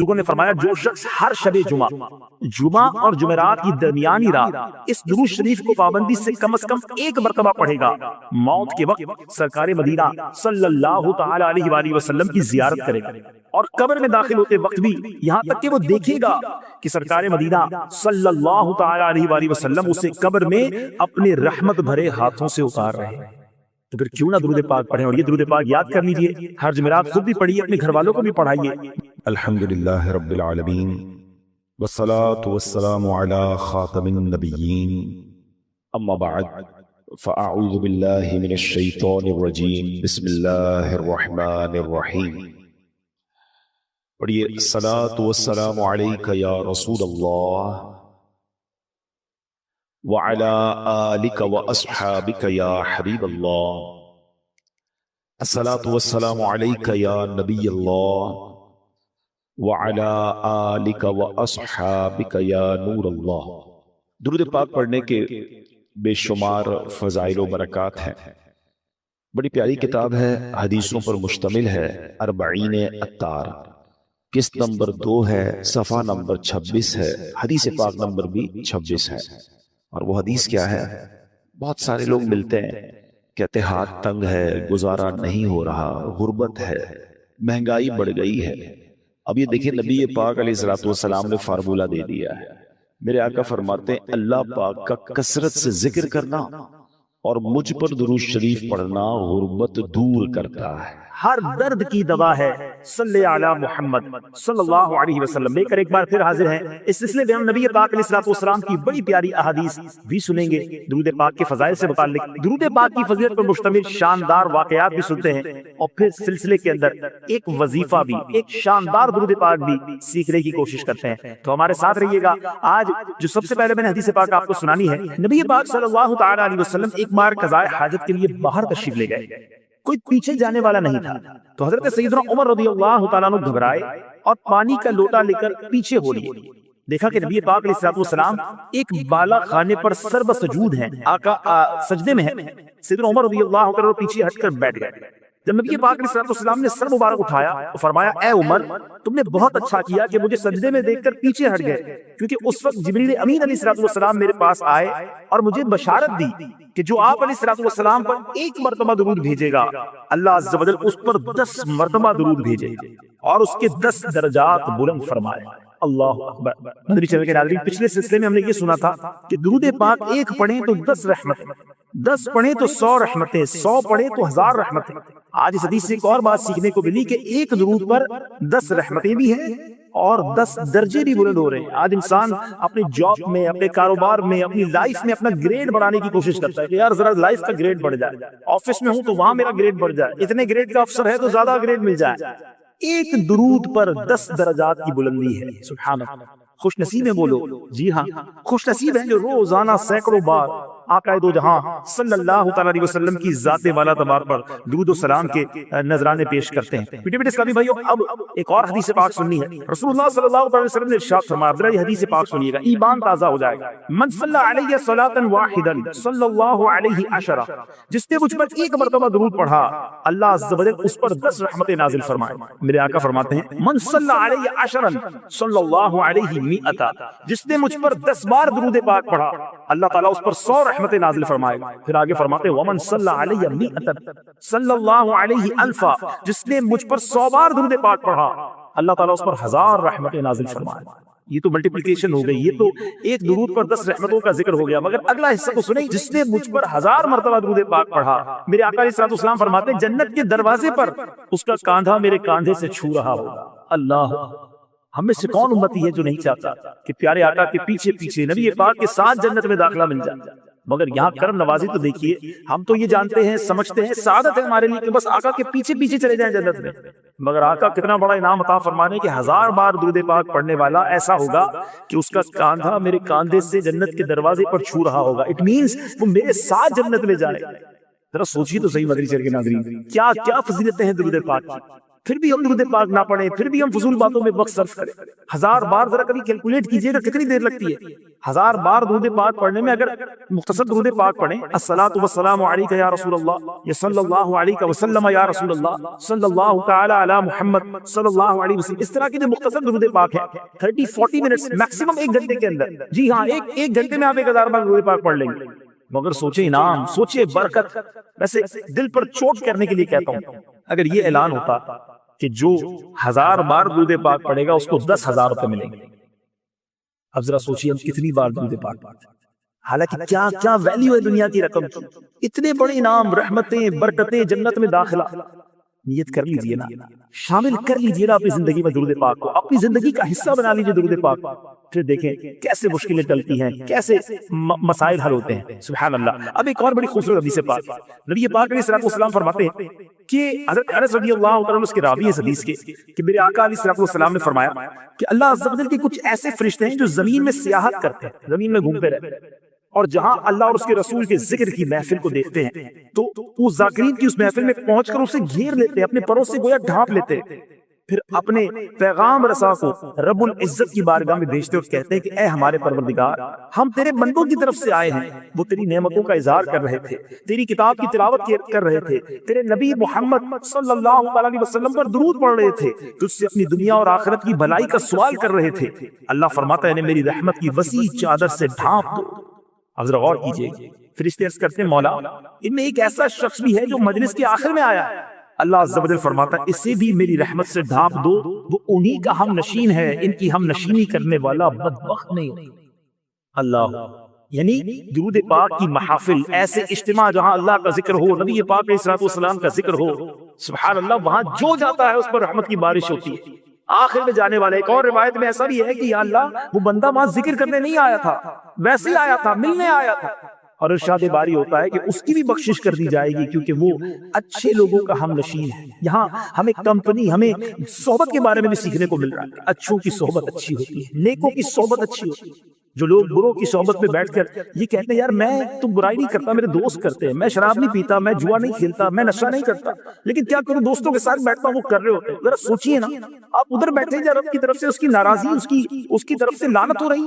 بزرگوں نے فرمایا جو شخص ہر شب جمعہ اور جمعرات کی درمیانی رات اس درود شریف کو پابندی سے کم از کم ایک مرتبہ پڑھے گا، موت کے وقت سرکار مدینہ صلی اللہ تعالی علیہ وآلہ وسلم کی زیارت کرے گا، اور قبر میں داخل ہوتے وقت بھی یہاں تک کہ وہ دیکھے گا کہ سرکار مدینہ صلی اللہ تعالی علیہ وآلہ وسلم اسے قبر میں اپنے رحمت بھرے ہاتھوں سے اتار رہے ہیں۔ تو پھر کیوں نہ درود پاک پڑھیں، اور یہ درود پاک یاد کر لیجئے، ہر جمعرات خود بھی پڑھیے، اپنے گھر والوں کو بھی پڑھائیے۔ الحمدللہ رب العالمین والصلاة والسلام علی خاتم النبیین، اما بعد فاعوذ باللہ من الشیطان الرجیم، بسم اللہ الرحمن الرحیم۔ پڑھیے الصلاة والسلام علیک یا رسول اللہ وعلى آلك وأصحابك يا حبيب الله، الصلاة والسلام عليك يا نبي الله وعلى آلك وأصحابك يا نور الله۔ درود پاک پڑھنے کے بے شمار فضائل و برکات ہیں، بڑی پیاری کتاب ہے، حدیثوں پر مشتمل ہے، 40 اطار، قسط نمبر 2 ہے، صفحہ نمبر 26 ہے، حدیث پاک نمبر بھی 26 ہے۔ اور وہ حدیث کیا ہے؟ بہت سارے لوگ ملتے ہیں، کہتے ہاتھ تنگ ہے، گزارا نہیں ہو رہا، غربت ہے، مہنگائی بڑھ گئی ہے۔ اب یہ دیکھیں نبی پاک علیہ السلام نے فارمولہ دے دیا ہے۔ میرے آقا فرماتے ہیں اللہ پاک کا کثرت سے ذکر کرنا اور مجھ پر درود شریف پڑھنا غربت دور کرتا ہے۔ ہر درد کی دوا ہے، صلی علی محمد صلی اللہ علیہ وسلم۔ لے کر ایک بار پھر حاضر ہیں اس سلسلے میں ہم نبی پاک علیہ السلام کی بڑی پیاری احادیث بھی سنیں گے، درود پاک کے فضائل سے متعلق، درود پاک کی فضیلت پر مشتمل شاندار واقعات بھی سنتے ہیں، اور پھر سلسلے کے اندر ایک وظیفہ بھی، ایک شاندار درود پاک بھی سیکھنے کی کوشش کرتے ہیں۔ تو ہمارے ساتھ رہیے گا۔ آج جو سب سے پہلے میں نے حدیث پاک آپ کو سنانی ہے، نبی پاک صلی اللہ تعالی علیہ وسلم ایک بار قضاء حاجت کے لیے باہر تشریف لے گئے، کوئی پیچھے جانے والا نہیں تھا، تو حضرت سیدنا عمر رضی اللہ تعالیٰ عنہ گھبرائے اور پانی کا لوٹا لے کر پیچھے ہو لیے۔ دیکھا کہ نبی پاک علیہ السلام ایک بالا خانے پر سرب سجود ہیں، آقا سجدے میں ہے، سیدنا عمر رضی اللہ تعالیٰ پیچھے ہٹ کر بیٹھ گئے۔ جب نبی پاک علیہ السلام نے سر مبارک اٹھایا تو فرمایا اے عمر تم نے بہت اچھا کیا کہ مجھے سجدے میں دیکھ کر پیچھے ہٹ گئے، کیونکہ اس وقت جبریل امین علیہ السلام میرے پاس آئے اور مجھے بشارت دی کہ جو آپ علیہ السلام پر ایک مرتبہ درود بھیجے گا اللہ عز و جل اس پر 10 مرتبہ درود بھیجے گا اور اس کے 10 درجات بلند فرمائے۔ اللہ اکبر۔ مدنی چینل کے ناظرین، پچھلے سلسلے میں ہم نے یہ سنا تھا کہ درود پاک 1 پڑھیں تو 10 رحمتیں، 10 پڑھیں تو 100 رحمتیں، 100 پڑھیں تو 1000 رحمتیں۔ آج اس حدیث سے ایک اور بات سیکھنے کو ملی کہ ایک درود پر 10 رحمتیں بھی ہیں اور 10 درجے بھی بلند ہو رہے ہیں۔ آج انسان اپنے جاب میں، اپنے کاروبار میں، اپنی لائف میں اپنا گریڈ بڑھانے کی کوشش کرتا ہے کہ یار ذرا لائف کا گریڈ بڑھ جائے، آفس میں ہوں تو وہاں میرا گریڈ بڑھ جائے، اتنے گریڈ کا افسر ہے تو زیادہ گریڈ مل جائے۔ ایک درود پر 10 درجات کی بلندی ہے، سبحان اللہ۔ خوش نصیب ہے وہ لوگ، جی ہاں خوش نصیب ہیں جو روزانہ سینکڑوں بار آقا دو جہاں صلی اللہ تعالی علیہ وسلم کی ذات والا تبار پر درود و سلام کے نذرانے پیش کرتے ہیں۔ بیٹے بیٹے اسلامی بھائیو، اب ایک اور حدیث پاک سننی ہے۔ رسول اللہ صلی اللہ علیہ وسلم نے ارشاد فرمایا، ذرا یہ حدیث پاک سنیے گا، ایمان تازہ ہو جائے گا۔ من صلی علیہ صلاۃ واحدا صلی اللہ علیہ عشرہ، جس نے مجھ پر ایک مرتبہ درود پڑھا اللہ عز و جل اس پر 10 رحمتیں نازل فرمائے۔ میرے آقا فرماتے ہیں من صلی علیہ عشرا صلی اللہ علیہ مئتا، جس نے مجھ پر 10 بار درود پاک پڑھا اللہ تعالیٰ اس پر 100 رحمتیں نازل فرمائے گا۔ پھر آگے فرماتے ہیں ومن صلی علیہ مئتا صلی اللہ علیہ الفا، جس نے مجھ پر 100 بار درود پاک پڑھا اللہ تعالیٰ اس پر 1000 رحمتیں نازل فرمائے گا۔ یہ تو ملٹیپلیکیشن ہو گئی، یہ تو ایک درود پر 10 رحمتوں کا ذکر ہو گیا، مگر اگلا حصہ تو سنیں، جس نے مجھ پر 1000 مرتبہ درود پاک پڑھا میرے آقا علیہ السلام فرماتے ہیں جنت کے دروازے پر اس کا کاندھا میرے کاندھے سے چھو رہا ہوگا۔ اللہ، ہم میں سے کون امتی ہے جو نہیں چاہتا کہ پیارے آقا کے پیچھے پیچھے نبی پاک کے ساتھ جنت میں داخلہ مل جائے؟ مگر یہاں کرم نوازی تو دیکھیے، ہم تو یہ جانتے ہیں، سمجھتے ہیں سعادت ہے ہمارے لیے کہ بس آقا کے پیچھے پیچھے چلے جائیں جنت میں، مگر آقا کتنا بڑا انعام عطا فرمانے کہ 1000 بار درود پاک پڑھنے والا ایسا ہوگا کہ اس کا کاندھا میرے کاندھے سے جنت کے دروازے پر چھو رہا ہوگا۔ اٹ مینز وہ میرے ساتھ جنت میں جائے۔ ذرا سوچیے تو صحیح مدنی چینل کے ناظرین، کیا کیا فضیلتیں ہیں درود پاک کی۔ پھر بھی ہم درود پاک نہ پڑھیں، پھر بھی ہم فضول باتوں میں وقت صرف کریں. 1000 بار ذرا کبھی کیلکولیٹ کیجئے گا کتنی دیر لگتی ہے. 1000 بار درود پاک پڑھنے میں اگر مختصر درود پاک پڑھیں، الصلاۃ والسلام علیک یا رسول اللہ، یا صلی اللہ علیہ وسلم یا رسول اللہ، صلی اللہ تعالی علی محمد صلی اللہ علیہ وسلم، اس طرح کی جو مختصر درود پاک ہے 30-40 منٹس میکسیمم 1 گھنٹے کے اندر، جی ہاں ایک گھنٹے میں آپ 1000 بار درود پاک پڑھ لیں گے. مگر سوچیں انعام، سوچیں برکت. ویسے دل پر چوٹ کرنے کے لیے کہتا ہوں، اگر یہ اعلان ہوتا کہ جو 1000 بار درود پاک پڑھے گا اس کو 10,000 روپے ملیں گے. اب ذرا سوچیے ہم کتنی بار درود پاک پڑھتے ہیں، حالانکہ کیا ویلیو ہے دنیا کی رقم کی. اتنے بڑے انعام، رحمتیں، برکتیں، جنت میں داخلہ. نیت کر لیجئے نا، شامل کر لیجئے نا اپنی زندگی میں درود پاک کو، اپنی زندگی کا حصہ بنا لیجئے درود پاک. پھر دیکھیں کیسے مشکلیں ٹلتی ہیں، کیسے مسائل حل ہوتے ہیں. سبحان اللہ. اب ایک اور بڑی خوبصورت حدیث پاک، نبی پاک علیہ السلام فرماتے ہیں کہ حضرت انس رضی اللہ تعالیٰ عنہ اس کے راوی ہیں اس حدیث کے، کہ میرے آقا علیہ السلام نے فرمایا کہ اللہ عز و جل کے کچھ ایسے فرشتے ہیں جو زمین میں سیاحت کرتے ہیں، زمین میں گھومتے رہتے ہیں، اور جہاں اللہ اور اس کے رسول کے ذکر کی محفل کو دیکھتے ہیں تو وہ ذاکرین کی اس محفل میں پہنچ کر اسے گھیر لیتے ہیں، اپنے پروں سے گویا ڈھانپ لیتے ہیں، پھر اپنے پیغام رسا کو رب العزت کی بارگاہ میں بھیجتے اور کہتے ہیں کہ اے ہمارے پروردگار، ہم تیرے بندوں کی طرف سے آئے ہیں، وہ تیری نعمتوں کا اظہار کر رہے تھے، تیری کتاب کی تلاوت کر رہے تھے، تیرے نبی محمد صلی اللہ علیہ وسلم پر درود پڑھ رہے تھے، تجھ سے اپنی دنیا اور آخرت کی بھلائی کا سوال کر رہے تھے. اللہ فرماتا ہے انہیں میری رحمت کی وسیع چادر سے ڈھانپ دو. اب ذرا غور کیجئے، فرشتے عرض کرتے ہیں مولا ان میں ایک ایسا شخص بھی ہے جو مجلس کے آخر میں آیا ہے. اللہ عز و جل فرماتا ہے اسے بھی میری رحمت سے ڈھانپ دو، وہ انہی کا ہم نشین ہے، ان کی ہم نشینی کرنے والا بدبخت نہیں. اللہ، یعنی درود پاک کی محافل، ایسے اجتماع جہاں اللہ کا ذکر ہو، نبی پاک علیہ السلام کا ذکر ہو، سبحان اللہ، وہاں جو جاتا ہے اس پر رحمت کی بارش ہوتی ہے. آخر میں جانے والے، ایک اور روایت میں ایسا بھی ہے کہ یا اللہ وہ بندہ وہاں ذکر کرنے نہیں آیا تھا، ویسے ہی آیا تھا، ملنے آیا تھا، اور ارشاد باری ہوتا ہے کہ اس کی بھی بخشش کر دی جائے گی کیونکہ وہ اچھے لوگوں کا ہم نشین ہے. یہاں ہمیں کمپنی، ہمیں صحبت کے بارے میں بھی سیکھنے کو مل رہا ہے. اچھوں کی صحبت اچھی ہوتی ہے، نیکوں کی صحبت اچھی ہوتی ہے. جو لوگ بروں کی صحبت میں بیٹھ کر یہ کہتے ہیں یار میں تو برائی نہیں کرتا، میرے دوست کرتے ہیں، میں شراب نہیں پیتا، میں جوا نہیں کھیلتا، میں نشہ نہیں کرتا، لیکن کیا کروں دوستوں کے ساتھ بیٹھتا ہوں وہ کر رہے ہوتے ہیں. ذرا سوچئے نا، آپ ادھر بیٹھے جہاں رب کی طرف سے اس کی ناراضی، اس کی طرف سے لعنت ہو رہی،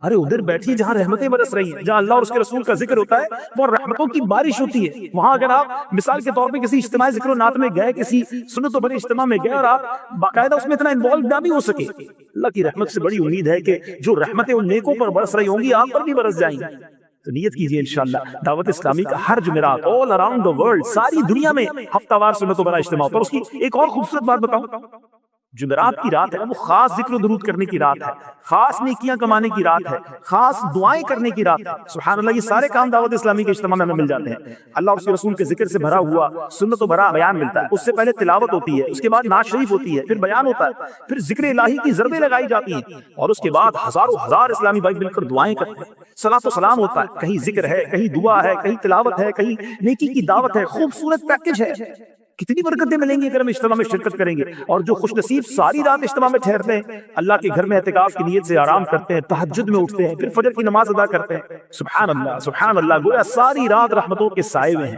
ارے ادھر بیٹھیے جہاں رحمتیں برس رہی ہیں، جہاں اللہ اور اس کے رسول کا ذکر ہوتا ہے، وہ رحمتوں کی بارش ہوتی ہے. وہاں اگر آپ مثال کے طور پہ کسی اجتماع ذکر و نعت میں گئے، کسی سنت و بڑے اجتماع میں گئے اور آپ باقاعدہ اس میں اتنا انوالو نہ بھی ہو سکے، اللہ کی رحمت سے بڑی امید ہے کہ جو رحمتیں ان نیکوں پر برس رہی ہوں گی آپ پر بھی برس جائیں گی. تو نیت کیجئے انشاءاللہ دعوت اسلامی کا ہر جمعرات all around the world، ساری دنیا میں ہفتہ وار سنت و بڑا اجتماع. اور اس کی ایک اور خوبصورت بات بتاؤں، جمعرات کی رات ہے وہ خاص ذکر و درود کرنے کی رات ہے، خاص نیکیاں کمانے کی رات ہے، خاص دعائیں کرنے کی رات ہے. سبحان اللہ، یہ سارے کام دعوت اسلامی کے اجتماع میں ہمیں مل جاتے ہیں. اللہ اور اس کے رسول کے ذکر سے بھرا ہوا سنت و بھرا بیان ملتا ہے. اس سے پہلے تلاوت ہوتی ہے، اس کے بعد نعت شریف ہوتی ہے، پھر بیان ہوتا ہے، پھر ذکر الہی کی ضربیں لگائی جاتی ہیں، اور اس کے بعد ہزاروں ہزار اسلامی بھائی مل کر دعائیں کرتے ہیں، صلاۃ و سلام ہوتا ہے، کہیں ذکر ہے، کہیں دعا ہے، کہیں تلاوت ہے، کہیں نیکی کی دعوت ہے. خوبصورت پیکج ہے. کتنی برکتیں ملیں گی اگر ہم اجتماع میں شرکت کریں گے. اور جو خوش نصیب ساری رات اجتماع میں ٹھہرتے ہیں، اللہ کے گھر میں اعتکاف کی نیت سے آرام کرتے ہیں، تہجد میں اٹھتے ہیں، پھر فجر کی نماز ادا کرتے ہیں، سبحان اللہ سبحان اللہ، گویا ساری رات رحمتوں کے سائے میں ہیں.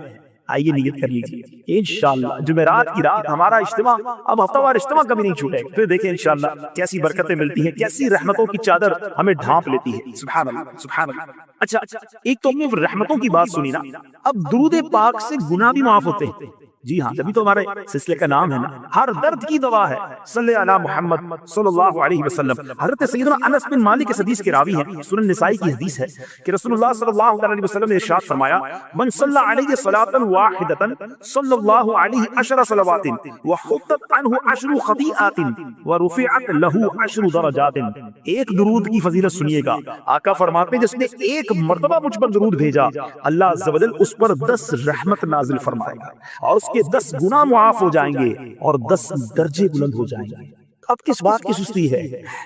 آئیے نیت کر لیجیے انشاءاللہ جمعرات کی رات ہمارا اجتماع، اب ہفتہ وار اجتماع کبھی نہیں چھوٹے گا. پھر دیکھیں انشاءاللہ کیسی برکتیں ملتی ہیں، کیسی رحمتوں کی چادر ہمیں ڈھانپ لیتی ہے. سبحان اللہ سبحان اللہ. اچھا، ایک تو ہم نے رحمتوں کی بات سنی نا، اب درود پاک سے گناہ بھی معاف ہوتے ہیں. جی ہاں، تبھی تو ہمارے سلسلے کا نام ہے نا ہر درد کی دوا ہے، صلی علی محمد صلی اللہ علیہ وسلم. حضرت سیدنا انس بن مالک اس حدیث کے راوی ہیں، سنن نسائی کی حدیث ہے کہ رسول اللہ صلی اللہ علیہ وسلم نے ارشاد فرمایا من صلی علیہ صلاۃ واحدۃ صلی اللہ علیہ عشر صلوات وحطت عنہ عشر خطیئات ورفعت له عشر درجات. ایک درود کی فضیلت سنیے گا. آقا فرماتے ہیں جس نے ایک مرتبہ مجھ پر درود بھیجا اللہ عز و جل اس پر 10 رحمت نازل فرمائے گا، اور اس کے 10 گناہ معاف ہو جائیں گے اور 10 درجے بلند ہو جائیں گے. اب کس بات کی سستی ہے؟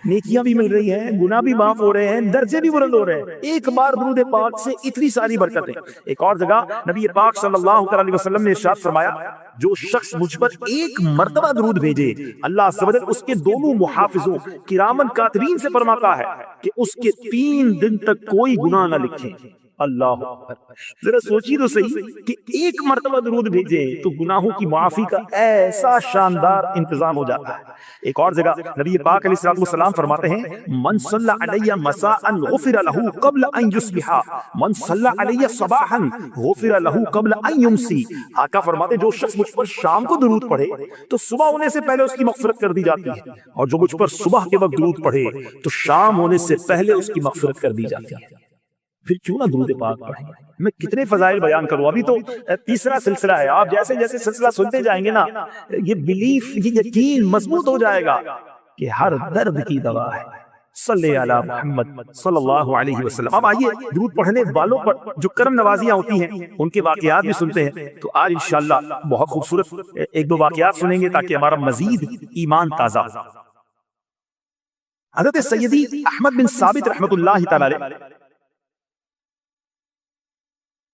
نیکیاں بھی مل رہی ہیں، گناہ بھی معاف ہو رہے ہیں، درجے بھی بلند ہو رہے ہیں. ایک بار درود پاک سے اتنی ساری برکتیں. ایک اور جگہ نبی پاک صلی اللہ علیہ وسلم نے ارشاد فرمایا جو شخص مجھ پر ایک مرتبہ درود بھیجے اللہ عز و جل اس کے دونوں محافظوں کرامن کاتبین سے فرماتا ہے کہ اس کے 3 دن تک کوئی گناہ نہ لکھیں. اللہ اکبر۔ ذرا سوچیے تو صحیح کہ ایک مرتبہ درود بھیجیں تو گناہوں کی معافی کا ایسا شاندار انتظام ہو جاتا ہے۔ ایک اور جگہ نبی پاک علیہ الصلوۃ والسلام فرماتے ہیں من صلی علی مساء غفر له قبل ان یصبح من صلی علی صباحا غفر له قبل ان یمسی۔ آقا فرماتے جو شخص مجھ پر شام کو درود پڑھے تو صبح ہونے سے پہلے اس کی مغفرت کر دی جاتی ہے، اور جو مجھ پر صبح کے وقت درود پڑھے تو شام ہونے سے پہلے اس کی مغفرت کر دی جاتی ہے۔ پھر کیوں نہ درود پاک پڑھیں؟ میں کتنے فضائل بیان کروں، ابھی تو تیسرا سلسلہ ہے۔ آپ جیسے جیسے سلسلہ سنتے جائیں گے نا، یہ بلیف، یہ یقین مضبوط ہو جائے گا کہ ہر درد کی دوا ہے۔ صلی علی محمد صلی اللہ علیہ وسلم۔ اب آئیے درود پڑھنے والوں پر جو کرم نوازیاں ہوتی ہیں ان کے واقعات بھی سنتے ہیں۔ تو آج انشاءاللہ بہت خوبصورت ایک دو واقعات سنیں گے تاکہ ہمارا مزید ایمان تازہ ہو۔ حضرت سیدی احمد بن ثابت رحمۃ اللہ تعالی علیہ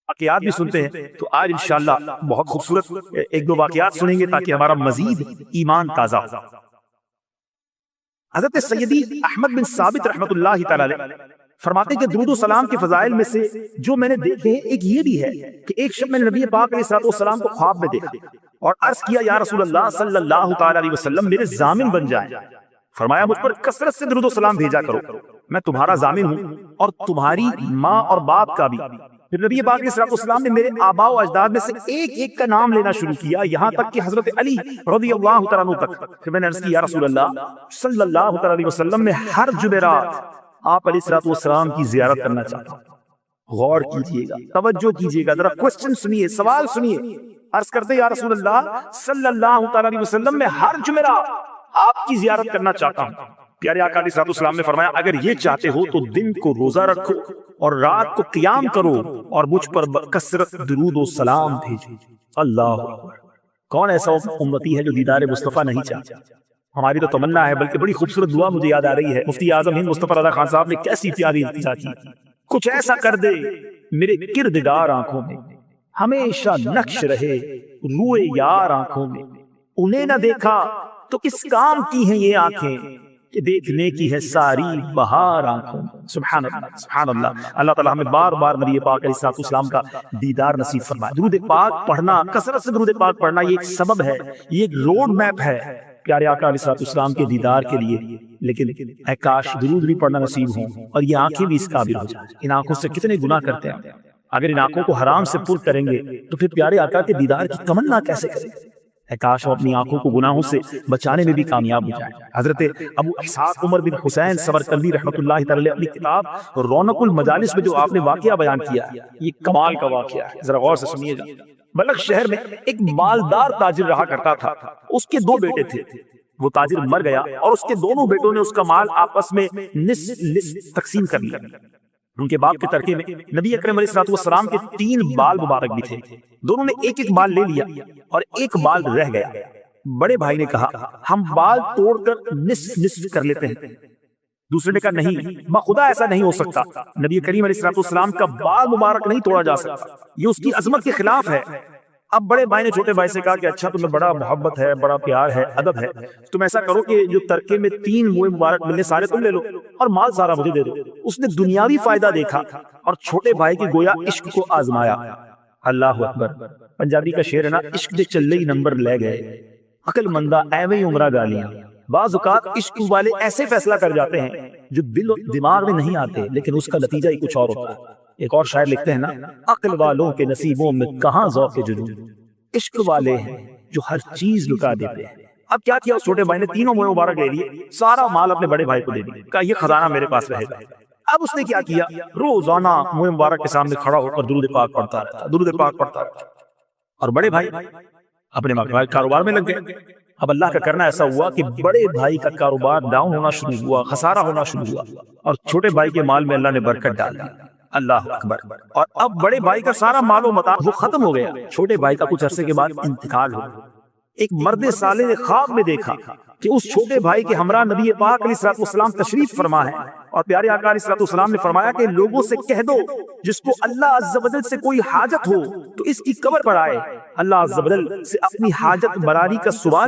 واقعات بھی سنتے ہیں۔ تو آج انشاءاللہ بہت خوبصورت ایک دو واقعات سنیں گے تاکہ ہمارا مزید ایمان تازہ ہو۔ حضرت سیدی احمد بن ثابت رحمۃ اللہ تعالی علیہ فرماتے کہ درود و سلام کے فضائل میں سے جو میں نے دیکھے ایک یہ بھی ہے کہ ایک شب میں نے نبی پاک علیہ الصلوۃ والسلام کو خواب میں دیکھا اور عرض کیا یا رسول اللہ صلی اللہ تعالی علیہ وسلم میرے ضامن بن جائیں۔ فرمایا مجھ پر کثرت سے درود و سلام بھیجا کرو، میں تمہارا ضامن ہوں اور تمہاری ماں اور باپ کا بھی۔ پھر نبی پاک علیہ الصلوۃ والسلام نے میرے آباء و اجداد میں سے ایک ایک کا نام لینا شروع کیا، یہاں تک کہ حضرت علی رضی اللہ تعالیٰ عنہ تک۔ پھر میں نے عرض کی یا رسول اللہ صلی اللہ تعالیٰ علیہ وسلم میں ہر جمعرات آپ علیہ الصلوۃ والسلام کی زیارت کرنا چاہتا ہوں۔ غور کیجئے گا، توجہ کیجئے گا، ذرا کوسچن سنیے، سوال سنیے۔ عرض کرتے یا رسول اللہ صلی اللہ تعالیٰ علیہ وسلم میں ہر جمعرات آپ کی زیارت کرنا چاہتا ہوں۔ پیارے آقا علیہ الصلوۃ والسلام نے فرمایا اگر یہ چاہتے ہو تو دن کو روزہ رکھو اور رات کو قیام کرو اور مجھ پر کثرت درود و سلام بھیجو۔ اللہ اکبر۔ کون ایسا امتی ہے جو دیدار مصطفیٰ نہیں چاہتا؟ ہماری تو تمنا ہے، بلکہ بڑی خوبصورت دعا مجھے یاد آ رہی ہے، مفتی اعظم ہند مصطفیٰ رضا خان صاحب نے کیسی پیاری التجا کی، کچھ ایسا کر دے میرے کردگار آنکھوں میں ہمیشہ نقش رہے روئے یار آنکھوں میں، انہیں نہ دیکھا تو کس کام کی ہیں یہ آنکھیں کہ دیکھنے کی ہے ساری بہار آنکھوں میں۔ سبحان اللہ، سبحان اللہ۔ اللہ تعالیٰ ہمیں بار بار نبی پاک علیہ الصلوۃ والسلام کا دیدار نصیب فرمائے۔ درود پاک پڑھنا، کثرت سے درود پاک پڑھنا یہ ایک سبب ہے، یہ ایک روڈ میپ ہے پیارے آقا علیہ الصلوۃ والسلام کے دیدار کے لیے۔ لیکن اے کاش درود بھی پڑھنا نصیب ہوں اور یہ آنکھیں بھی اس قابل ہو جائیں۔ ان آنکھوں سے کتنے گناہ کرتے ہیں، اگر ان آنکھوں کو حرام سے پر کریں گے تو پھر پیارے آقا کے دیدار کی تمنا کیسے کریں گے؟ اے کاش ہم اپنی آنکھوں کو گناہوں سے بچانے میں بھی کامیاب ہو جائیں۔ حضرت ابو اسحاق عمر بن حسین سمرقندی رحمۃ اللہ تعالی اپنی کتاب رونق المجالس میں جو آپ نے واقعہ بیان کیا یہ کمال کا واقعہ ہے، ذرا غور سے سنیے گا۔ بلخ شہر میں ایک مالدار تاجر رہا کرتا تھا، اس کے دو بیٹے تھے۔ وہ تاجر مر گیا اور اس کے دونوں بیٹوں نے اس کا مال آپس میں نصف نصف تقسیم کر لیا۔ ان کے باپ کے ترکے میں نبی اکرم علیہ الصلوۃ والسلام کے 3 بال مبارک بھی تھے، دونوں نے ایک ایک بال لے لیا اور ایک بال رہ گیا۔ بڑے بھائی نے کہا ہم بال توڑ کر نصف نصف کر لیتے ہیں، دوسرے نے کہا نہیں بخدا ایسا نہیں ہو سکتا، نبی کریم علیہ الصلوۃ والسلام کا بال مبارک نہیں توڑا جا سکتا، یہ اس کی عظمت کے خلاف ہے۔ اب بڑے بھائی نے چھوٹے بھائی سے کہا کہ اچھا تمہیں بڑا محبت ہے، بڑا پیار ہے، ادب ہے، تم ایسا کرو کہ جو ترکے میں 3 منہ مبارک ملنے سارے تم لے لو اور مال سارا مجھے دے دو۔ اس نے دنیاوی فائدہ دیکھا اور چھوٹے بھائی کی گویا عشق کو آزمایا۔ اللہ اکبر۔ پنجابی کا شعر ہے نا، عشق دے چلے ہی نمبر لے گئے، عقل مندہ ایویں عمرہ گالیاں۔ بعض اوقات عشق والے ایسے فیصلہ کر جاتے ہیں جو دل و دماغ میں نہیں آتے، لیکن اس کا نتیجہ ہی کچھ اور ہوتا ہے۔ ایک اور شاعر لکھتے ہیں نا، عقل والوں کے نصیبوں میں کہاں ذوق جنون، عشق والے ہیں جو ہر چیز لکا دیتے ہیں۔ اب کیا کیا اس چھوٹے بھائی نے، تینوں منہ مبارک لے لیے، سارا مال اپنے بڑے بھائی کو دے دیا، کہا یہ خزانہ میرے پاس رہے گا۔ اب اس نے کیا کیا، روزانہ منہ مبارک کے سامنے کھڑا ہو کر درود پاک پڑھتا رہتا، درود پاک پڑھتا رہتا، اور بڑے بھائی اپنے کاروبار میں لگ گئے۔ اب اللہ کا کرنا ایسا ہوا کہ بڑے بھائی کا کاروبار ڈاؤن ہونا شروع ہوا، خسارہ ہونا شروع ہوا، اور چھوٹے بھائی کے مال میں اللہ نے برکت ڈال دی۔ اللہ اکبر۔ اور اب بڑے بھائی کا سارا مال و متاع وہ ختم ہو گیا، چھوٹے بھائی کا کچھ عرصے کے بعد انتقال ہو گیا۔ ایک مرد صالح نے خواب میں دیکھا کہ اس چھوٹے بھائی کے ہمراہ نبی پاک علیہ الصلوۃ والسلام تشریف فرما ہے، اور پیارے آقا علیہ الصلوۃ والسلام نے فرمایا کہ لوگوں سے کہہ دو جس کو اللہ عز و جل سے کوئی حاجت ہو تو اس کی قبر پر آئے، اللہ عز و جل سے اپنی حاجت براری کا سوال